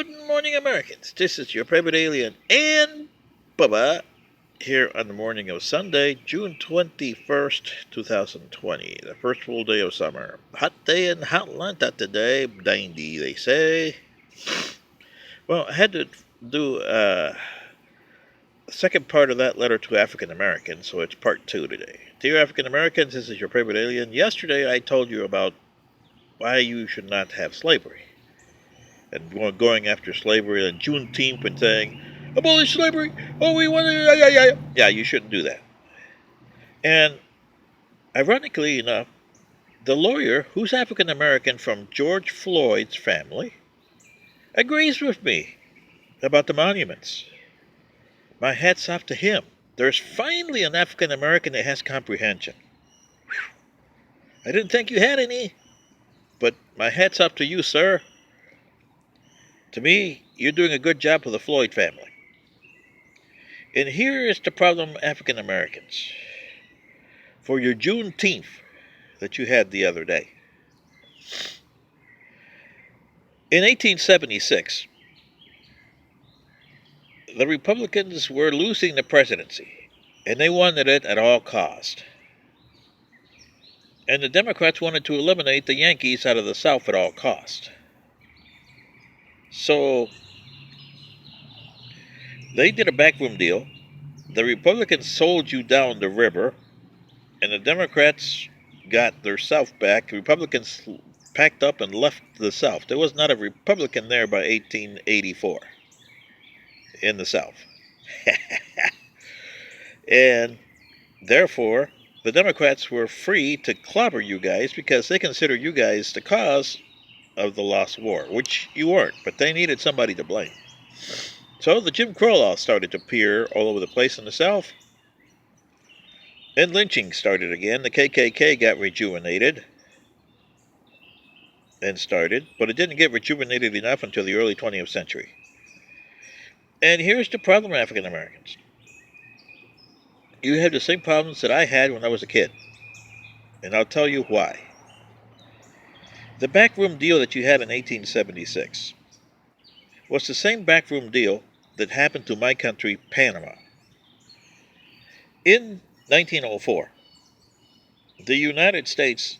Good morning, Americans. This is your private alien and Bubba here on the morning of Sunday, June 21st, 2020, the first full day of summer. Hot day in Atlanta today, 90, they say. Well, I had to do the second part of that letter to African Americans, so it's part two today. Dear African Americans, this is your private alien. Yesterday I told you about why you should not have slavery. And going after slavery on Juneteenth and saying, abolish slavery, oh, we want to, yeah, you shouldn't do that. And ironically enough, the lawyer, who's African American from George Floyd's family, agrees with me about the monuments. My hat's off to him. There's finally an African American that has comprehension. I didn't think you had any, but my hat's off to you, sir. To me, you're doing a good job for the Floyd family. And here is the problem, African Americans. For your Juneteenth that you had the other day. In 1876, the Republicans were losing the presidency, and they wanted it at all cost. And the Democrats wanted to eliminate the Yankees out of the South at all cost. So they did a backroom deal. The Republicans sold you down the river, and the Democrats got their South back. The Republicans packed up and left the South. There was not a Republican there by 1884 in the South. And therefore, the Democrats were free to clobber you guys because they consider you guys the cause of the lost war, which you weren't, but they needed somebody to blame. So the Jim Crow law started to appear all over the place in the South. And lynching started again. The KKK got rejuvenated and started, but it didn't get rejuvenated enough until the early 20th century. And here's the problem, African Americans. You have the same problems that I had when I was a kid. And I'll tell you why. The backroom deal that you had in 1876 was the same backroom deal that happened to my country, Panama. In 1904, the United States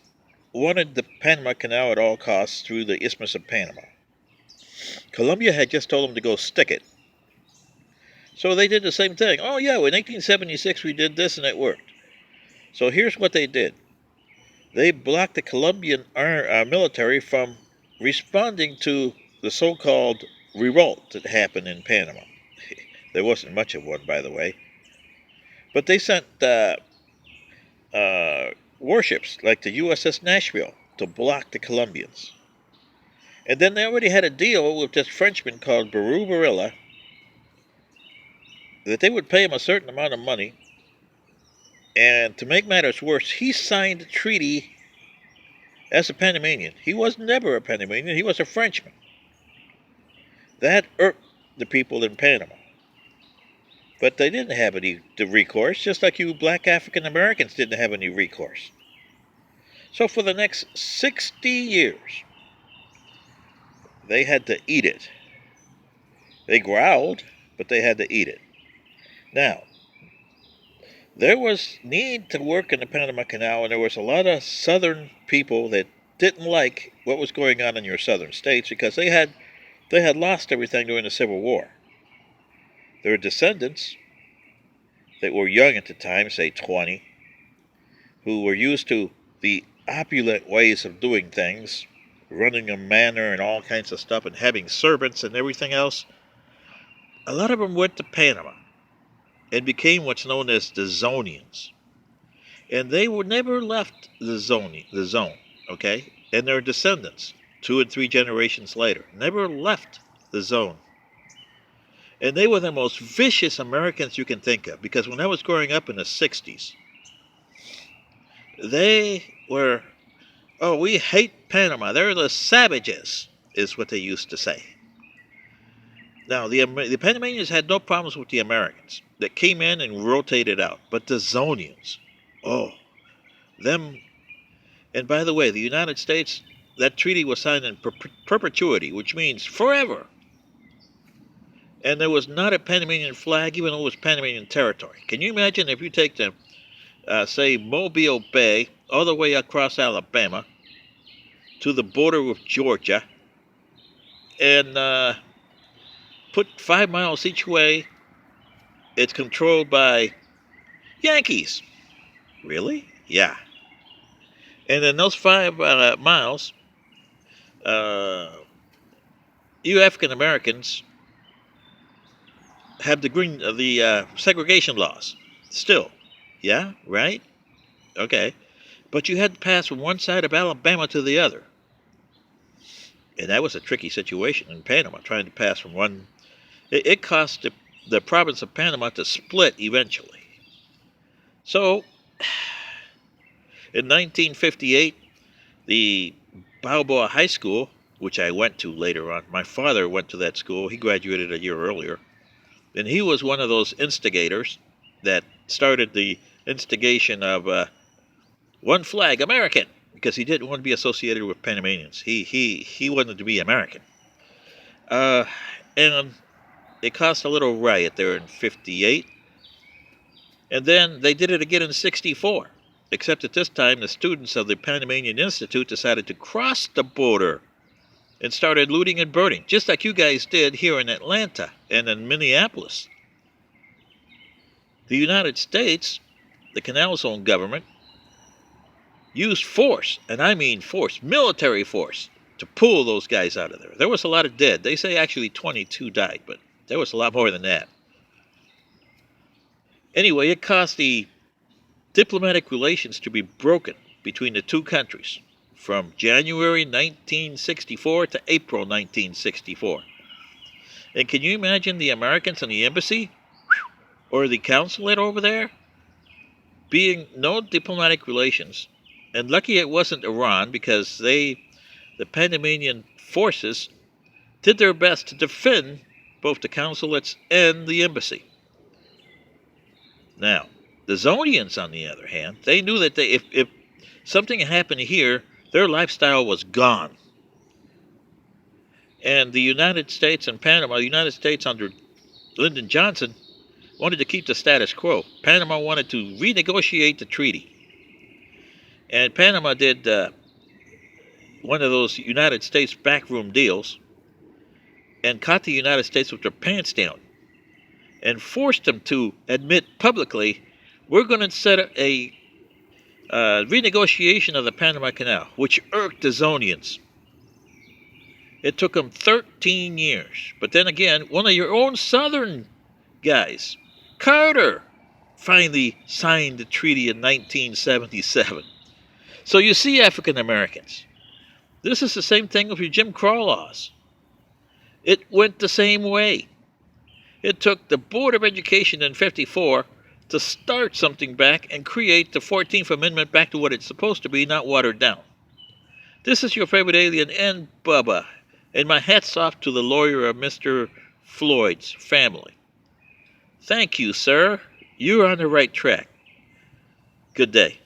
wanted the Panama Canal at all costs through the Isthmus of Panama. Colombia had just told them to go stick it. So they did the same thing. Oh yeah, in 1876 we did this and it worked. So here's what they did. They blocked the Colombian military from responding to the so-called revolt that happened in Panama. There wasn't much of one, by the way. But they sent warships like the USS Nashville to block the Colombians. And then they already had a deal with this Frenchman called Baru Barilla that they would pay him a certain amount of money. And to make matters worse, he signed a treaty as a Panamanian. He was never a Panamanian, he was a Frenchman. That irked the people in Panama. But they didn't have any recourse, just like you black African Americans didn't have any recourse. So for the next 60 years, they had to eat it. They growled, but they had to eat it. Now, there was need to work in the Panama Canal, and there was a lot of southern people that didn't like what was going on in your southern states because they had lost everything during the Civil War. Their descendants that were young at the time, say 20, who were used to the opulent ways of doing things, running a manor and all kinds of stuff and having servants and everything else, a lot of them went to Panama and became what's known as the Zonians. And they were never left the zone, okay? And their descendants, 2 and 3 generations later, never left the zone. And they were the most vicious Americans you can think of, because when I was growing up in the 60s, they were, oh, we hate Panama. They're the savages, is what they used to say. Now, the Panamanians had no problems with the Americans that came in and rotated out. But the Zonians, oh, them. And by the way, the United States, that treaty was signed in perpetuity, which means forever. And there was not a Panamanian flag, even though it was Panamanian territory. Can you imagine if you take the, say, Mobile Bay all the way across Alabama to the border with Georgia and put 5 miles each way? It's controlled by Yankees. Really? Yeah. And in those 5 miles, uh, you African Americans have the segregation laws still. Yeah, right? Okay. But you had to pass from one side of Alabama to the other. And that was a tricky situation in Panama, trying to pass from one. It cost the province of Panama to split eventually. So, in 1958, the Balboa High School, which I went to later on, my father went to that school. He graduated a year earlier. And he was one of those instigators that started the instigation of one flag, American, because he didn't want to be associated with Panamanians. He wanted to be American. Uh, and it caused a little riot there in 58. And then they did it again in 64. Except at this time, the students of the Panamanian Institute decided to cross the border and started looting and burning, just like you guys did here in Atlanta and in Minneapolis. The United States, the Canal Zone government, used force, and I mean force, military force, to pull those guys out of there. There was a lot of dead. They say actually 22 died, but there was a lot more than that. Anyway, it caused the diplomatic relations to be broken between the two countries from January 1964 to April 1964. And can you imagine the Americans in the embassy or the consulate over there being no diplomatic relations? And lucky it wasn't Iran, because the Panamanian forces did their best to defend both the consulates and the embassy. Now, the Zonians, on the other hand, they knew that if something happened here, their lifestyle was gone. And the United States and Panama, the United States under Lyndon Johnson, wanted to keep the status quo. Panama wanted to renegotiate the treaty. And Panama did one of those United States backroom deals and caught the United States with their pants down and forced them to admit publicly, we're going to set a renegotiation of the Panama Canal, which irked the Zonians. It took them 13 years. But then again, one of your own Southern guys, Carter, finally signed the treaty in 1977. So you see, African Americans, this is the same thing with your Jim Crow laws. It went the same way. It took the Board of Education in 54 to start something back and create the 14th Amendment back to what it's supposed to be, not watered down. This is your favorite alien and Bubba, and my hat's off to the lawyer of Mr. Floyd's family. Thank you, sir. You're on the right track. Good day.